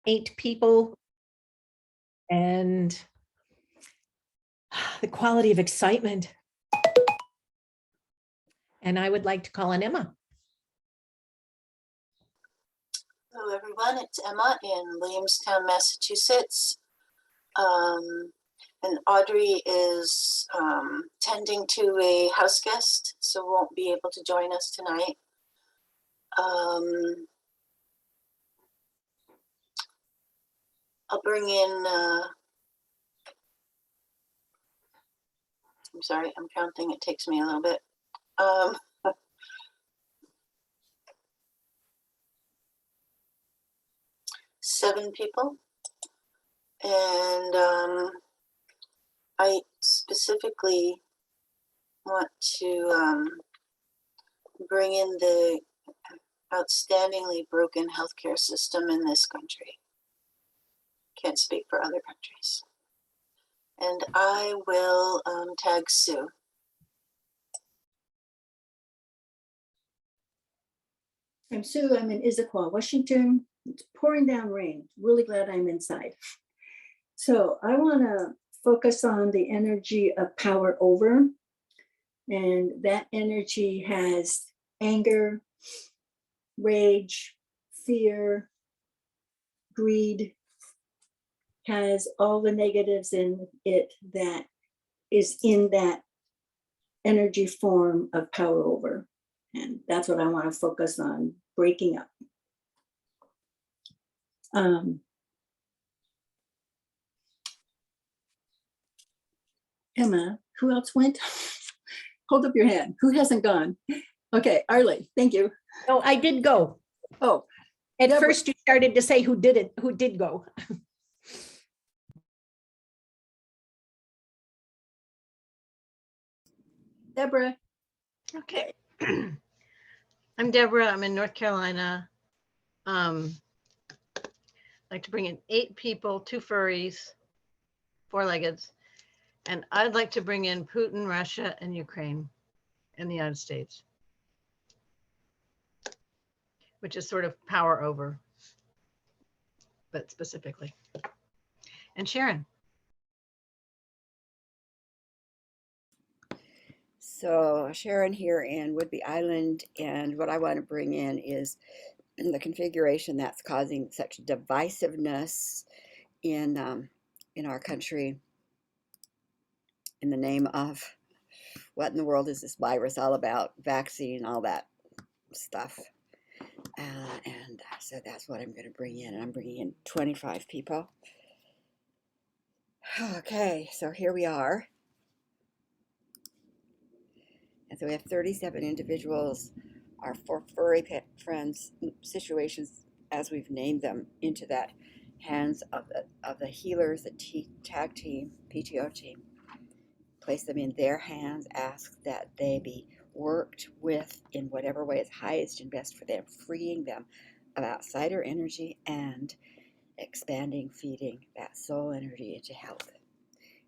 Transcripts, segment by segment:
8 people and the quality of excitement. And I would like to call on Emma. Hello, everyone. It's Emma in Williamstown, Massachusetts. And Audrey is tending to a house guest, so won't be able to join us tonight. I'll bring in, I'm sorry, I'm counting. It takes me a little bit. 7 people. And I specifically want to bring in the outstandingly broken healthcare system in this country. Can't speak for other countries. And I will tag Sue. I'm Sue. I'm in Issaquah, Washington. It's pouring down rain. Really glad I'm inside. So I want to focus on the energy of power over. And that energy has anger, rage, fear, greed, has all the negatives in it that is in that energy form of power over. And that's what I want to focus on, breaking up. Emma, who else went? Hold up your hand. Who hasn't gone? Okay, Arlie, thank you. No, I did go. Oh, At first you started to say who did go. Deborah. Okay. I'm Deborah. I'm in North Carolina. I'd like to bring in 8 people, 2 furries, 4-leggeds. And I'd like to bring in Putin, Russia, and Ukraine, and the United States, which is sort of power over, but specifically. And Sharon. So Sharon here in Whidbey Island, and what I want to bring in is the configuration that's causing such divisiveness in our country in the name of what in the world is this virus all about, vaccine, all that stuff. And so that's what I'm going to bring in, and I'm bringing in 25 people. Okay, so here we are. And so we have 37 individuals, our 4 furry pet friends, situations as we've named them, into that hands of the healers, the tag team, PTO team. Place them in their hands, ask that they be worked with in whatever way is highest and best for them, freeing them of outsider energy and expanding, feeding that soul energy into health.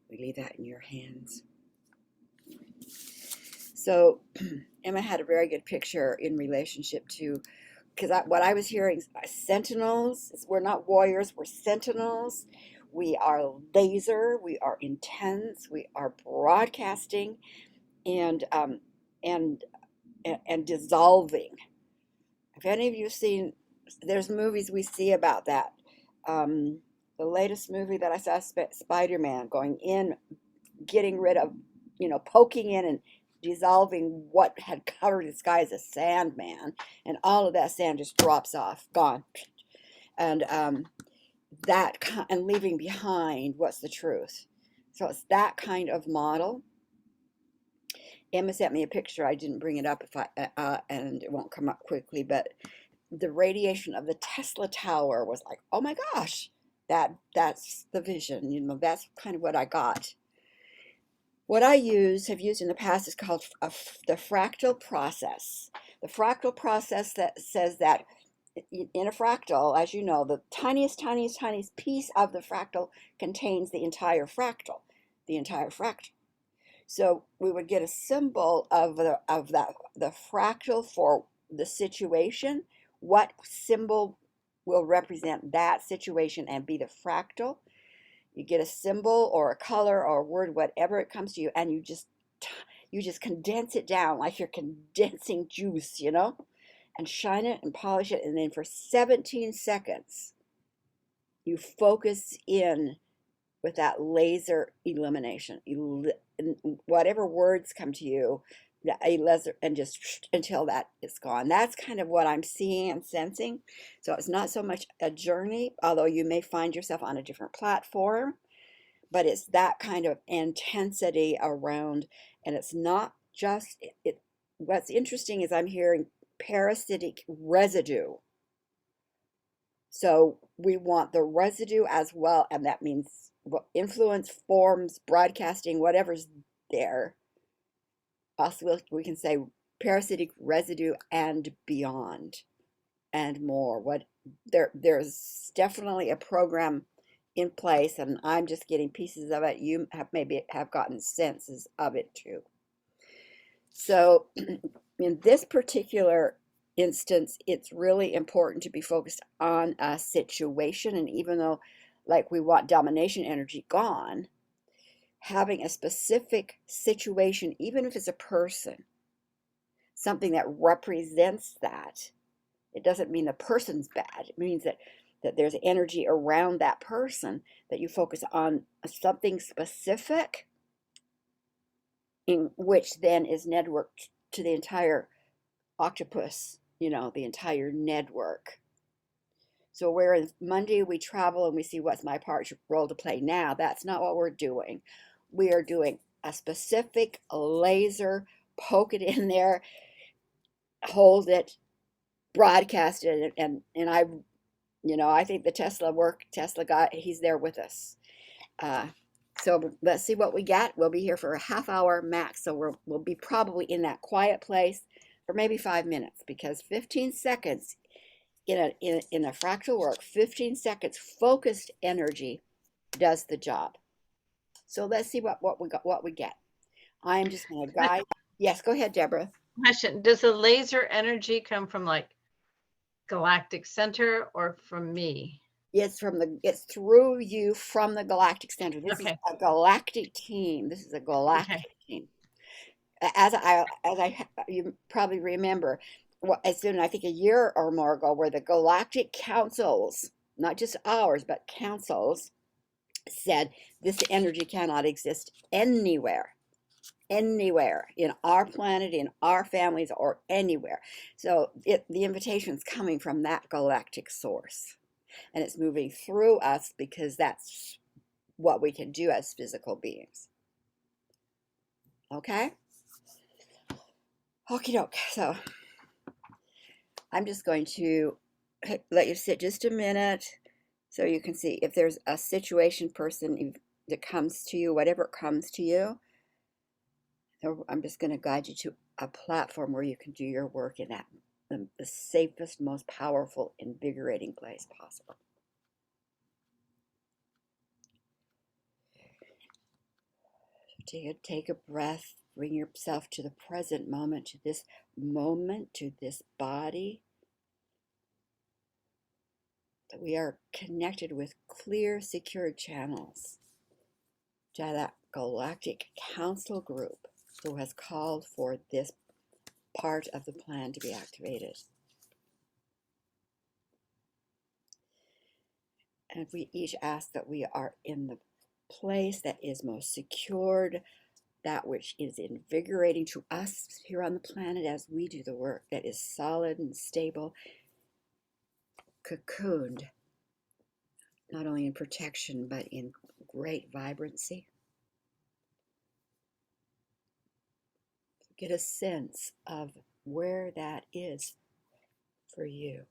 We leave that in your hands. So Emma had a very good picture in relationship to, because what I was hearing, sentinels, we're not warriors, we're sentinels. We are laser, we are intense, we are broadcasting and dissolving. If any of you have seen, there's movies we see about that. The latest movie that I saw, Spider-Man, going in, getting rid of, poking in and dissolving what had covered the sky as a Sandman, and all of that sand just drops off, gone. And and leaving behind what's the truth. So it's that kind of model. Emma sent me a picture. I didn't bring it up and it won't come up quickly, but the radiation of the Tesla Tower was like, oh my gosh, that's the vision. That's kind of what I got. What I have used in the past is called the fractal process. The fractal process that says that in a fractal, as you know, the tiniest piece of the fractal contains the entire fractal. So we would get a symbol of the fractal for the situation. What symbol will represent that situation and be the fractal. You get a symbol or a color or a word, whatever it comes to you, and you just condense it down like you're condensing juice, you know, and shine it and polish it. And then for 17 seconds, you focus in with that laser illumination. Whatever words come to you, a laser, and just until that is gone. That's kind of what I'm seeing and sensing. So it's not so much a journey, although you may find yourself on a different platform, but it's that kind of intensity around, and it's not just it. What's interesting is I'm hearing parasitic residue. So we want the residue as well, and that means influence, forms, broadcasting, whatever's there. Also, we can say parasitic residue and beyond and more. There's definitely a program in place, and I'm just getting pieces of it. You maybe have gotten senses of it too. So in this particular instance, it's really important to be focused on a situation. And even though, like, we want domination energy gone, having a specific situation, even if it's a person, something that represents that, it doesn't mean the person's bad. It means that there's energy around that person, that you focus on something specific, in which then is networked to the entire octopus, you know, the entire network. So whereas Monday we travel and we see what's my part role to play now, that's not what we're doing. We are doing a specific laser, poke it in there, hold it, broadcast it, and I, you know, I think the Tesla guy, he's there with us. So let's see what we get. We'll be here for a half hour max, so we'll be probably in that quiet place for maybe 5 minutes, because 15 seconds in a fractal work, 15 seconds focused energy does the job. So let's see what we get. I'm just going to guide. Yes, go ahead, Deborah. Question: does the laser energy come from like Galactic Center or from me? It's through you from the Galactic Center. This Okay. is a galactic team. This is a galactic team. You probably remember, as soon, I think a year or more ago, where the galactic councils, not just ours, but councils, said this energy cannot exist anywhere in our planet, in our families, or anywhere. So the invitation's coming from that galactic source, and it's moving through us because that's what we can do as physical beings. Okay? Okie doke. So I'm just going to let you sit just a minute so you can see if there's a situation, person that comes to you, whatever comes to you. So I'm just going to guide you to a platform where you can do your work in that, the safest, most powerful, invigorating place possible. Take a breath, bring yourself to the present moment, to this body. That we are connected with clear, secure channels to that galactic council group who has called for this part of the plan to be activated. And we each ask that we are in the place that is most secured, that which is invigorating to us here on the planet as we do the work, that is solid and stable, cocooned, not only in protection, but in great vibrancy. Get a sense of where that is for you.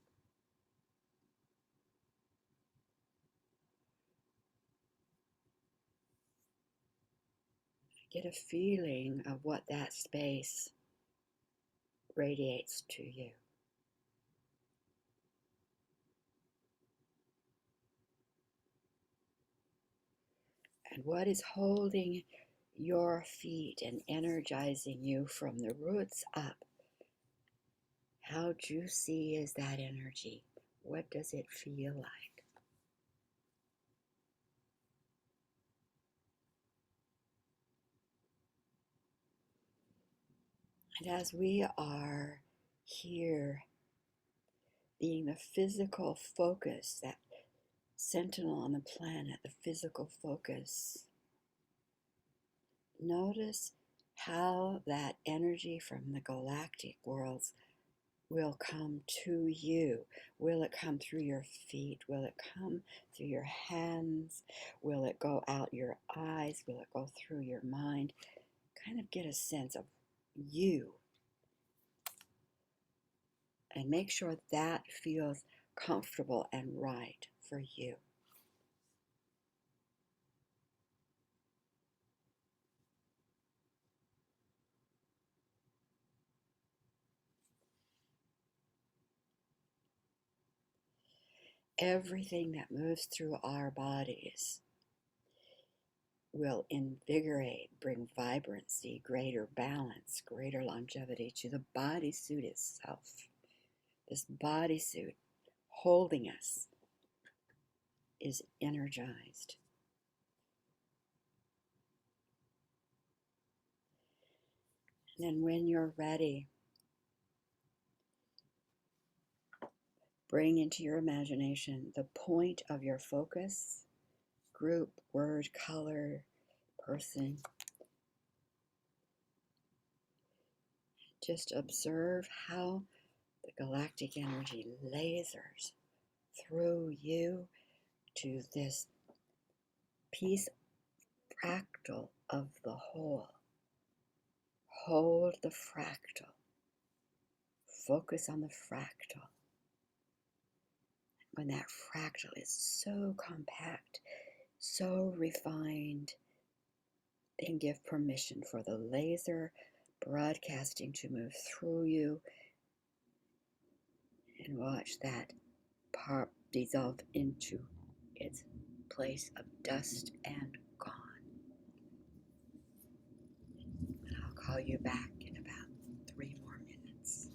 Get a feeling of what that space radiates to you. And what is holding your feet and energizing you from the roots up? How juicy is that energy? What does it feel like? And as we are here, being the physical focus, that sentinel on the planet, the physical focus, notice how that energy from the galactic worlds will come to you. Will it come through your feet? Will it come through your hands? Will it go out your eyes? Will it go through your mind? Kind of get a sense of you. And make sure that feels comfortable and right for you. Everything that moves through our bodies will invigorate, bring vibrancy, greater balance, greater longevity to the bodysuit itself. This bodysuit holding us is energized. And then when you're ready, bring into your imagination the point of your focus, group, word, color, person. Just observe how the galactic energy lasers through you to this piece fractal of the whole. Hold the fractal. Focus on the fractal. When that fractal is so compact, so refined, then give permission for the laser broadcasting to move through you, and watch that part dissolve into its place of dust and gone. And I'll call you back in about 3 more minutes.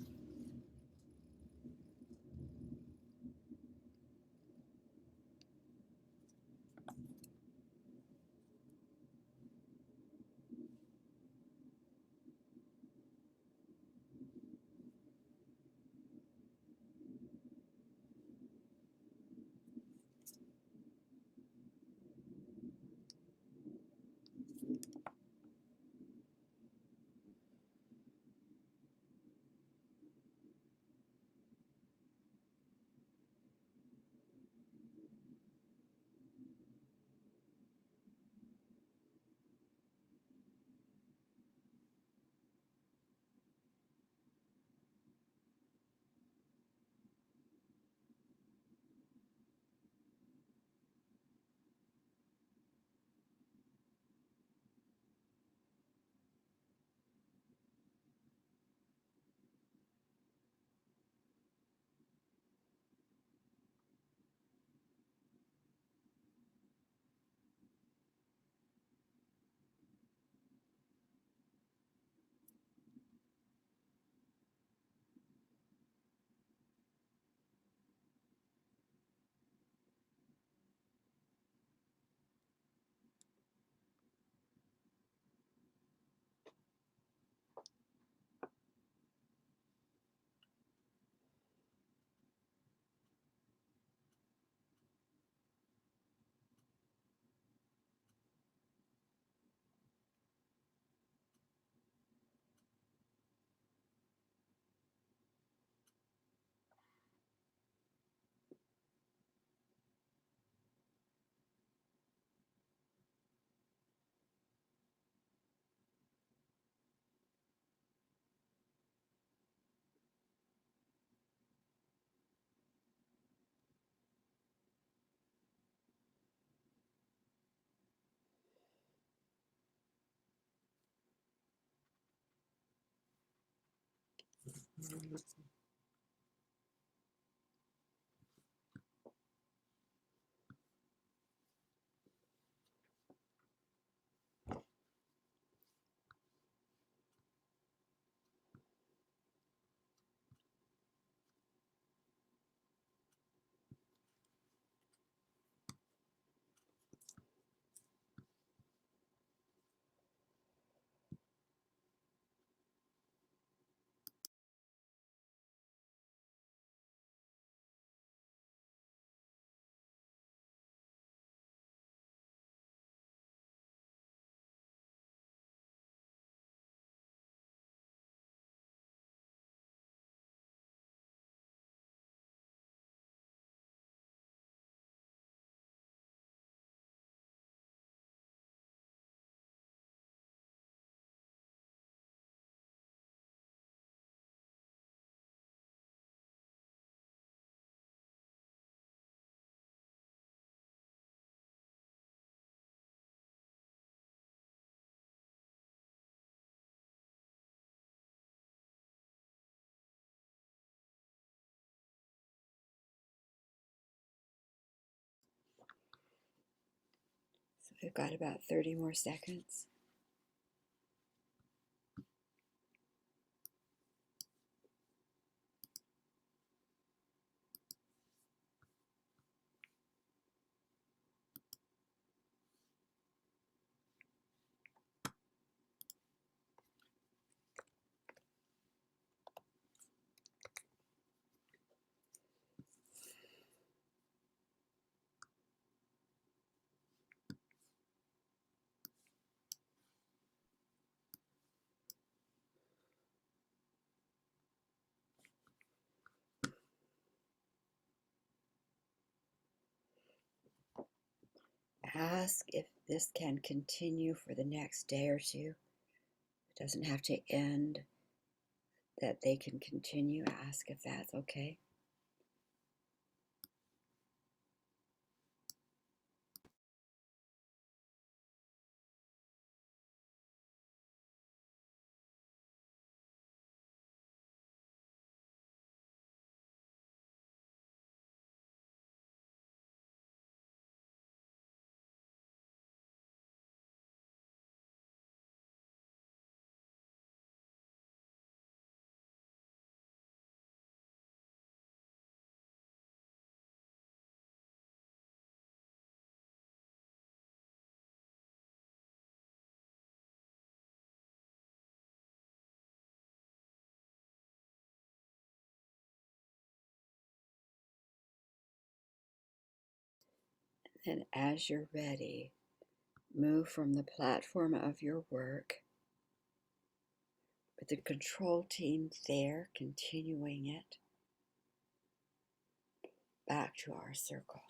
We've got about 30 more seconds. Ask if this can continue for the next day or two. It doesn't have to end, that they can continue. Ask if that's okay. And as you're ready, move from the platform of your work with the control team there, continuing it, back to our circle.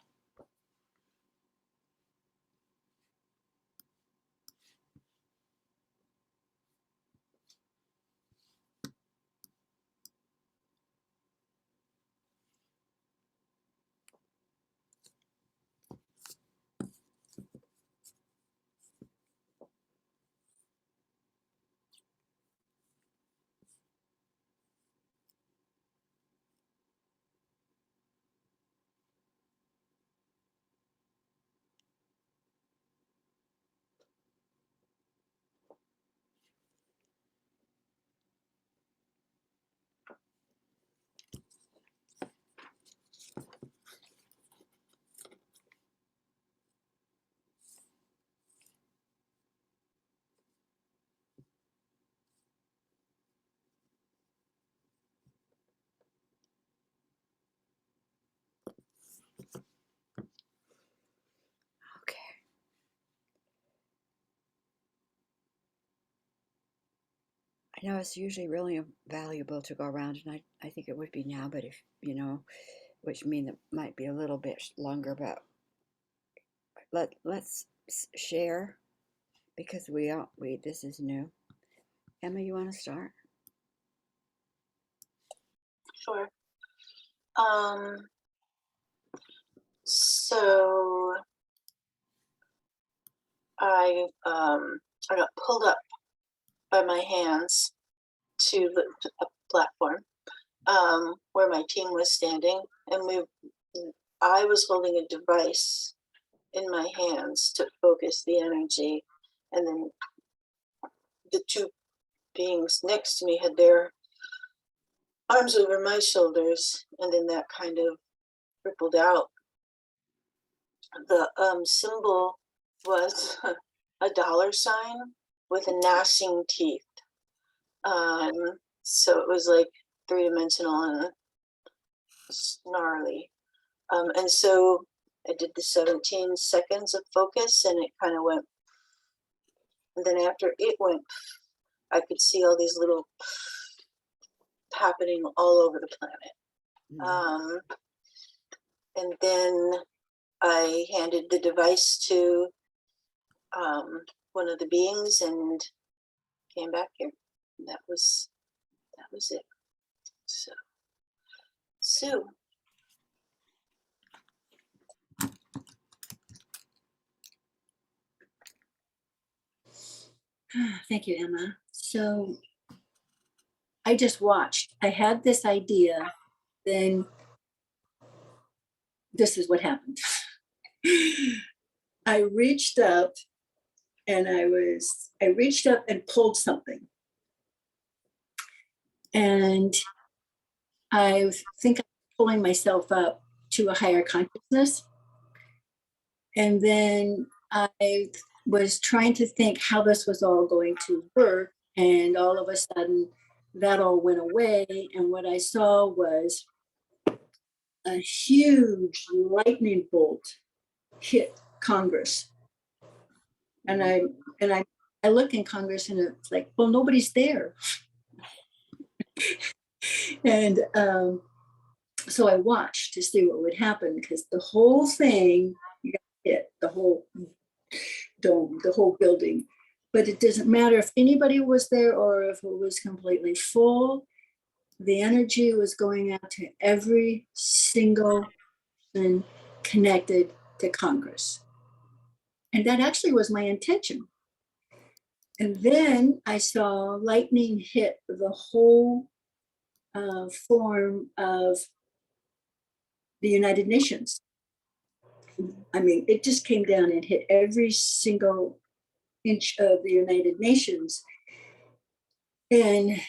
Okay. I know it's usually really valuable to go around, and I think it would be now, but if, which mean it might be a little bit longer, but let's share, because this is new. Emma, you want to start? Sure. So I got pulled up by my hands to a platform where my team was standing, and I was holding a device in my hands to focus the energy, and then the two beings next to me had their arms over my shoulders, and then that kind of rippled out. The symbol was a $ with a gnashing teeth. So it was like 3-dimensional and snarly. And so I did the 17 seconds of focus, and it kind of went. And then after it went, I could see all these little happening all over the planet. And then I handed the device to one of the beings and came back here. And that was it. So, Sue. Thank you, Emma. So I just watched. I had this idea, then this is what happened. I reached up and I reached up and pulled something. And I think I'm pulling myself up to a higher consciousness. And then I was trying to think how this was all going to work. And all of a sudden, that all went away. And what I saw was a huge lightning bolt hit Congress. And I look in Congress and it's like, well, nobody's there. And so I watched to see what would happen, because the whole thing got hit, the whole dome, the whole building. But it doesn't matter if anybody was there or if it was completely full. The energy was going out to every single person connected to Congress. And that actually was my intention. And then I saw lightning hit the whole form of the United Nations. I mean, it just came down and hit every single inch of the United Nations. And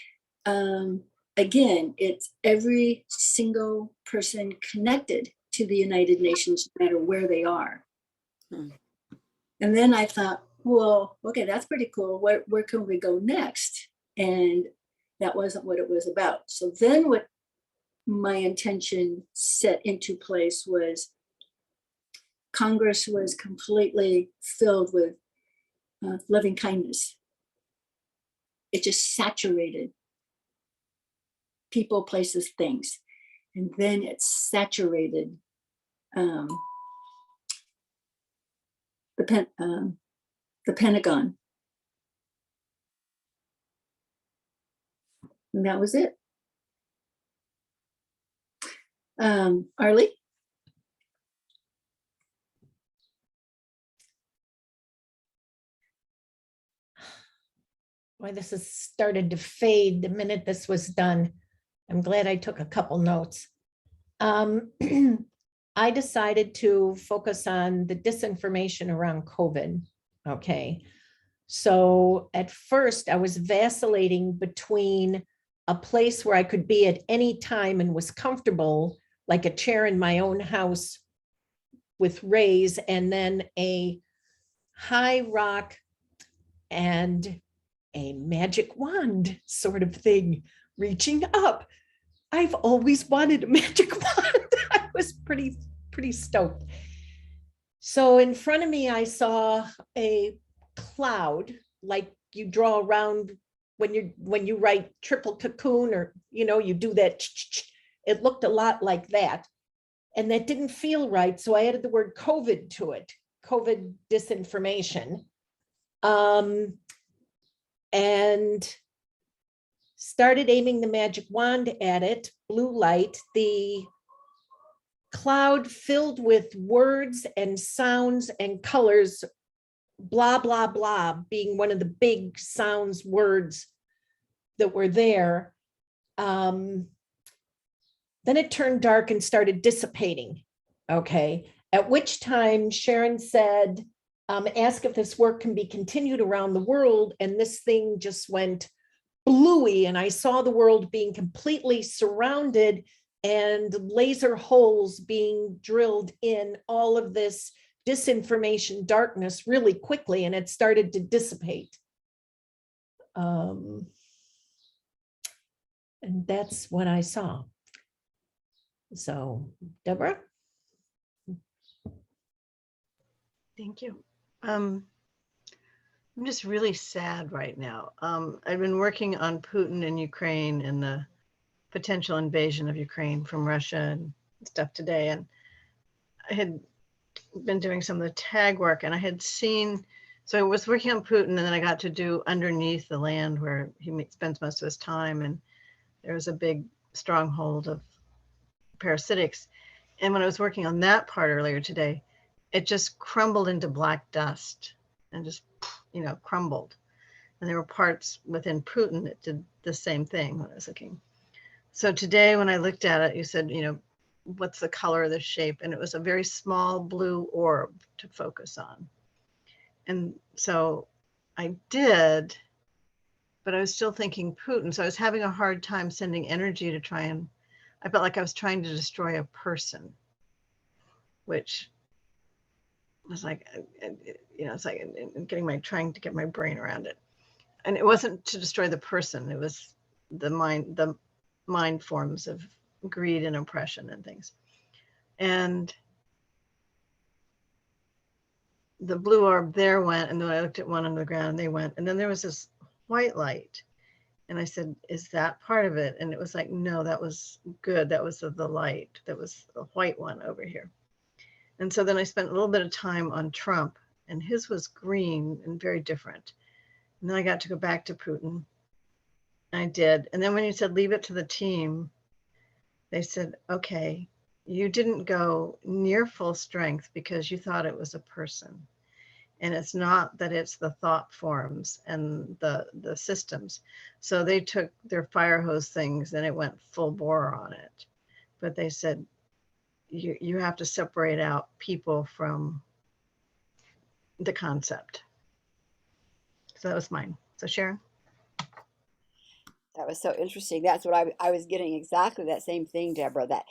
again, it's every single person connected to the United Nations, no matter where they are. And then I thought, well, okay, that's pretty cool. Where can we go next? And that wasn't what it was about. So then what my intention set into place was Congress was completely filled with loving kindness. It just saturated people, places, things. And then it saturated the Pentagon. And that was it. Arlie? Boy, this has started to fade the minute this was done. I'm glad I took a couple notes. I decided to focus on the disinformation around COVID. Okay. So at first I was vacillating between a place where I could be at any time and was comfortable, like a chair in my own house with rays, and then a high rock and a magic wand sort of thing reaching up. I've always wanted a magic wand. I was pretty stoked. So in front of me, I saw a cloud like you draw around when you write triple cocoon, or you do that. It looked a lot like that, and that didn't feel right. So I added the word COVID to it. COVID disinformation. And started aiming the magic wand at it, blue light, the cloud filled with words and sounds and colors, blah, blah, blah, being one of the big sounds, words that were there. Then it turned dark and started dissipating. Okay. At which time Sharon said, ask if this work can be continued around the world. And this thing just went bluey, and I saw the world being completely surrounded and laser holes being drilled in all of this disinformation darkness really quickly, and it started to dissipate. And that's what I saw. So, Deborah? Thank you. I'm just really sad right now. I've been working on Putin and Ukraine and the potential invasion of Ukraine from Russia and stuff today. And I had been doing some of the tag work, and I had seen, so I was working on Putin, and then I got to do underneath the land where he spends most of his time. And there was a big stronghold of parasitics. And when I was working on that part earlier today, it just crumbled into black dust and just, crumbled. And there were parts within Putin that did the same thing when I was looking. So today when I looked at it, you said, what's the color of the shape. And it was a very small blue orb to focus on. And so I did, but I was still thinking Putin. So I was having a hard time sending energy to try and, I felt like I was trying to destroy a person, which was like, it's like trying to get my brain around it. And it wasn't to destroy the person. It was the mind forms of greed and oppression and things. And the blue orb there went, and then I looked at one on the ground and they went, and then there was this white light. And I said, is that part of it? And it was like, no, that was good. That was the light. That was the white one over here. And so then I spent a little bit of time on Trump, and his was green and very different. And then I got to go back to Putin. I did. And then when you said, leave it to the team, they said, okay, you didn't go near full strength because you thought it was a person. And it's not that, it's the thought forms and the systems. So they took their fire hose things and it went full bore on it. But they said, you have to separate out people from the concept. So that was mine. So Sharon? That was so interesting. That's what I was getting, exactly that same thing, Deborah, that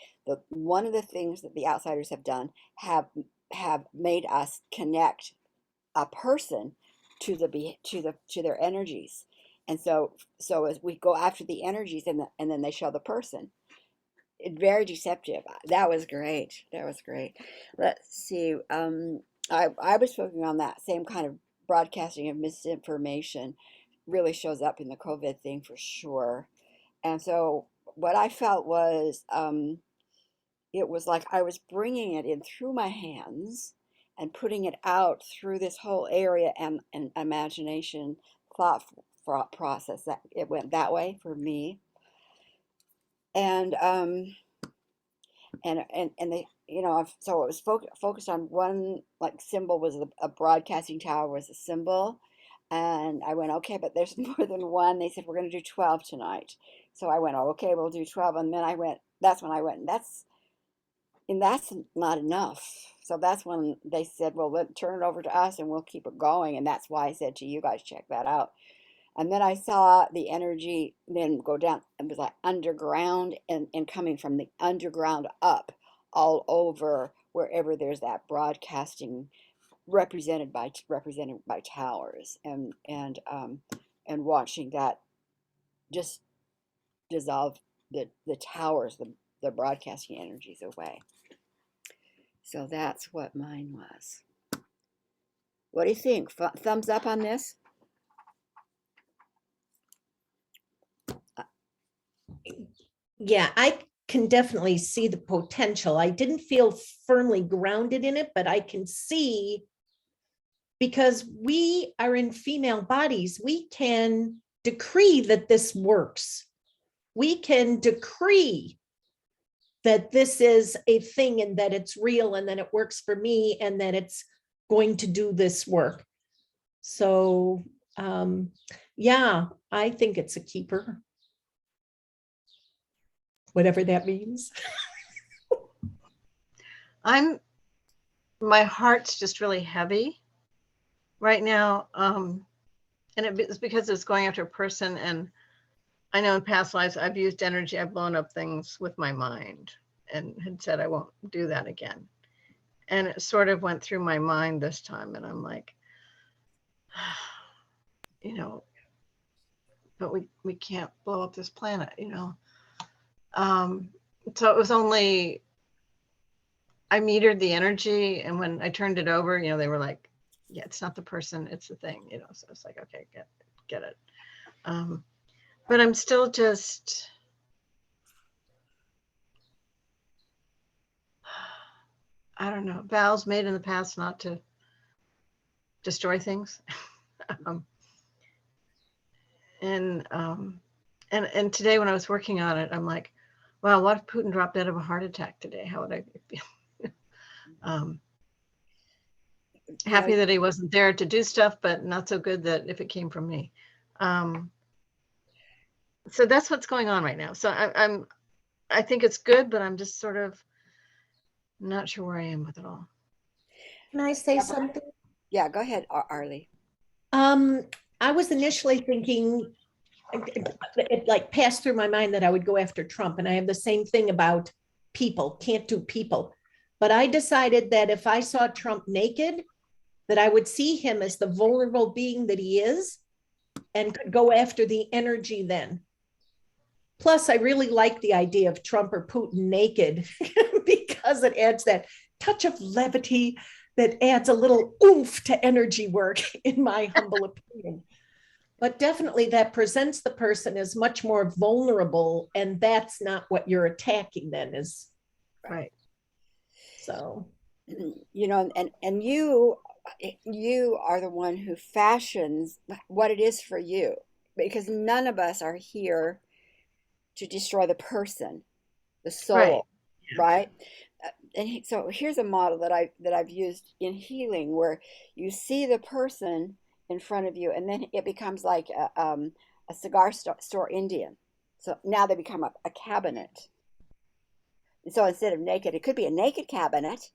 one of the things that the outsiders have done have made us connect a person to their energies. And so as we go after the energies, and then they show the person. Very deceptive. That was great. Let's see. I was focusing on that same kind of broadcasting of misinformation really shows up in the COVID thing for sure. And so what I felt was, it was like I was bringing it in through my hands and putting it out through this whole area and imagination thought process. That it went that way for me. And they, so it was focused on one, like, symbol was a broadcasting tower was a symbol. And I went, okay, but there's more than one. They said, we're going to do 12 tonight. So I went, oh, okay, we'll do 12. And then that's when I went, and that's not enough. So that's when they said, well, turn it over to us and we'll keep it going. And that's why I said to you guys, check that out. And then I saw the energy then go down. It was like underground and coming from the underground up all over wherever there's that broadcasting represented by towers, and watching that just dissolve the towers, the broadcasting energies away. So that's what mine was. What do you think? Thumbs up on this? Yeah, I can definitely see the potential. I didn't feel firmly grounded in it, but I can see, because we are in female bodies, we can decree that this works. We can decree that this is a thing and that it's real and that it works for me and that it's going to do this work. So yeah, I think it's a keeper. Whatever that means. My heart's just really heavy right now. And it's because it's going after a person. And I know in past lives, I've used energy, I've blown up things with my mind and had said, I won't do that again. And it sort of went through my mind this time. And I'm like, but we can't blow up this planet, So it was only, I metered the energy, and when I turned it over, they were like, yeah, it's not the person, it's the thing, so it's like, okay, get it. But I'm still just, I don't know, vows made in the past not to destroy things. And today when I was working on it, I'm like, wow, what if Putin dropped dead of a heart attack today? How would I feel? Happy that he wasn't there to do stuff, but not so good that if it came from me. So that's what's going on right now. So I think it's good, but I'm just sort of I'm not sure where I am with it all. Can I say Deborah? something? Yeah, go ahead, Arlie. I was initially thinking, it like passed through my mind that I would go after Trump, and I have the same thing about people, can't do people. But I decided that if I saw Trump naked, that I would see him as the vulnerable being that he is and could go after the energy then. Plus, I really like the idea of Trump or Putin naked because it adds that touch of levity that adds a little oomph to energy work, in my humble opinion. But definitely that presents the person as much more vulnerable, and that's not what you're attacking then is. Right. So, You know, and you are the one who fashions what it is for you, because none of us are here to destroy the person, the soul, right? And so here's a model that I've used in healing, where you see the person in front of you, and then it becomes like a cigar store Indian. So now they become a cabinet. And so instead of naked, it could be a naked cabinet.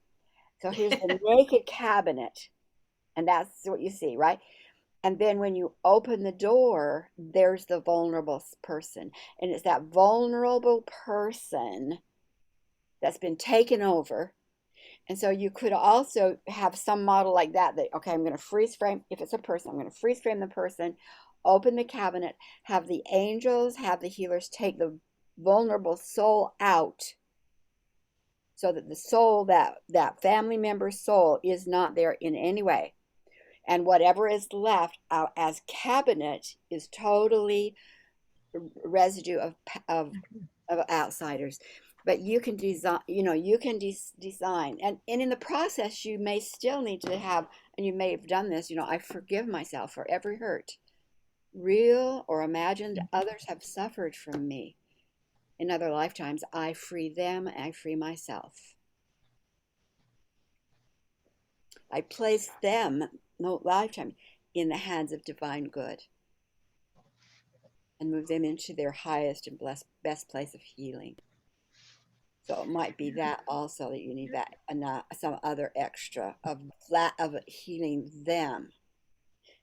So here's the naked cabinet, and that's what you see, right? And then when you open the door, there's the vulnerable person. And it's that vulnerable person that's been taken over. And so you could also have some model like that, okay, I'm going to freeze frame, if it's a person, I'm going to freeze frame the person, open the cabinet, have the angels, have the healers take the vulnerable soul out, so that the soul, that family member's soul, is not there in any way. And whatever is left out as cabinet is totally residue of outsiders. But you can design, you can design, and in the process you may still need to have, and you may have done this, I forgive myself for every hurt, real or imagined, others have suffered from me in other lifetimes. I free them, I free myself. I place them, no lifetime, in the hands of divine good, and move them into their highest and best place of healing. So it might be that also, that you need that, and some other extra of healing them.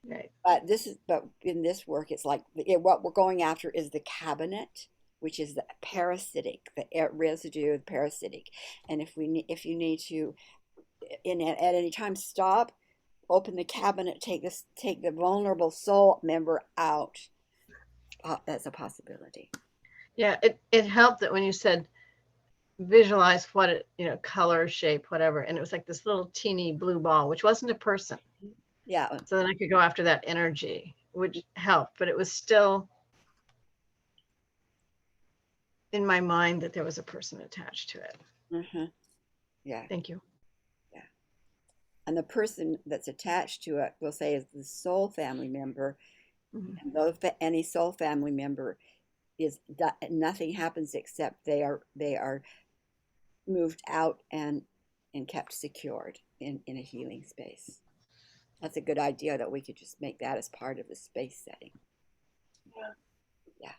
Right. But in this work, it's like what we're going after is the cabinet, which is the parasitic, the residue of the parasitic. And if you need to, at any time, stop, open the cabinet, take the vulnerable soul member out. That's a possibility. Yeah, it helped that when you said visualize what it, color, shape, whatever, and it was like this little teeny blue ball, which wasn't a person. Yeah. So then I could go after that energy, which helped, but it was still in my mind that there was a person attached to it. Mm-hmm. Yeah. Thank you. Yeah. And the person that's attached to it, we'll say, is the soul family member. Mm-hmm. And any soul family member is, nothing happens except they are moved out and kept secured in a healing space. That's a good idea, that we could just make that as part of the space setting. Yeah.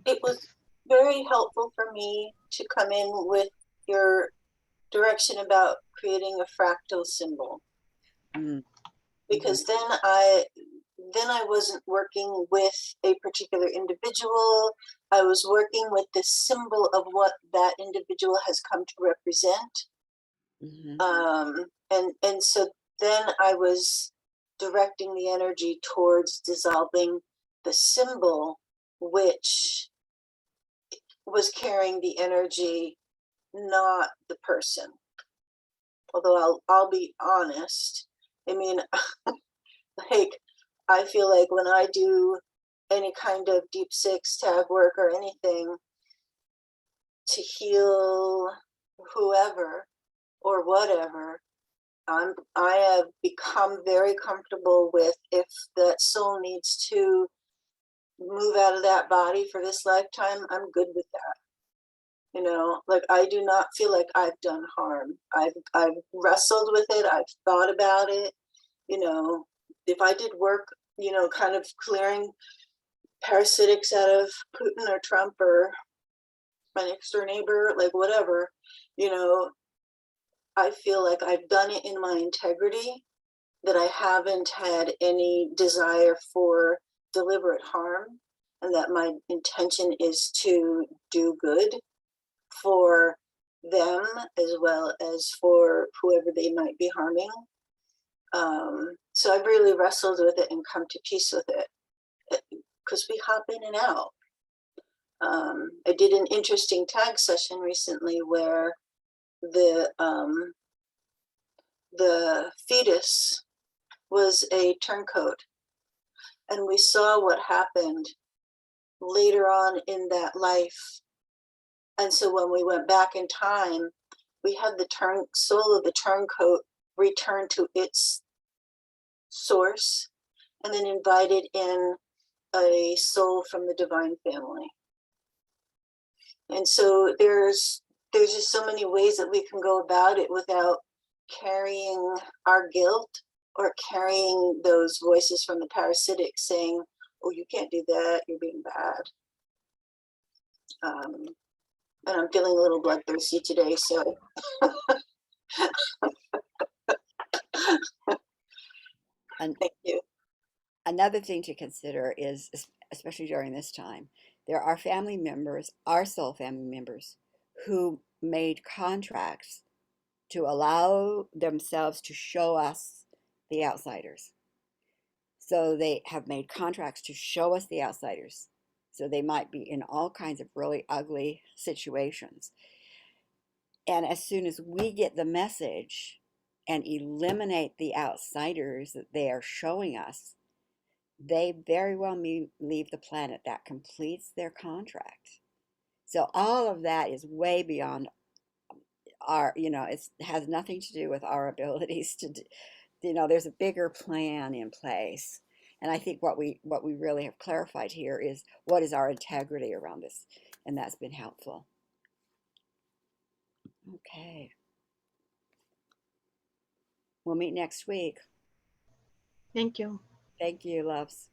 It was very helpful for me to come in with your direction about creating a fractal symbol. Mm-hmm. Because then I wasn't working with a particular individual. I was working with the symbol of what that individual has come to represent. Mm-hmm. And so then I was directing the energy towards dissolving the symbol, which was carrying the energy, not the person. Although I'll be honest, I mean, like, I feel like when I do any kind of deep six tag work or anything to heal whoever or whatever, I have become very comfortable with, if that soul needs to move out of that body for this lifetime, I'm good with that. Like, I do not feel like I've done harm. I've wrestled with it. I've thought about it. If I did work, kind of clearing parasitics out of Putin or Trump or my next door neighbor, like whatever, I feel like I've done it in my integrity, that I haven't had any desire for deliberate harm, and that my intention is to do good for them as well as for whoever they might be harming. So I've really wrestled with it and come to peace with it, because we hop in and out. I did an interesting tag session recently where the fetus was a turncoat, and we saw what happened later on in that life. And so when we went back in time, we had the soul of the turncoat return to its source, and then invited in a soul from the divine family. And so there's just so many ways that we can go about it without carrying our guilt or carrying those voices from the parasitic saying, oh, you can't do that, you're being bad. And I'm feeling a little bloodthirsty today, so. And Thank you. another thing to consider is, especially during this time, there are family members, our soul family members, who made contracts to allow themselves to show us the outsiders. So they have made contracts to show us the outsiders. So they might be in all kinds of really ugly situations. And as soon as we get the message and eliminate the outsiders that they are showing us, they very well may leave the planet. That completes their contract. So all of that is way beyond our, it has nothing to do with our abilities to do, there's a bigger plan in place. And I think what we really have clarified here is what is our integrity around this, and that's been helpful. Okay. We'll meet next week. Thank you. Thank you, loves.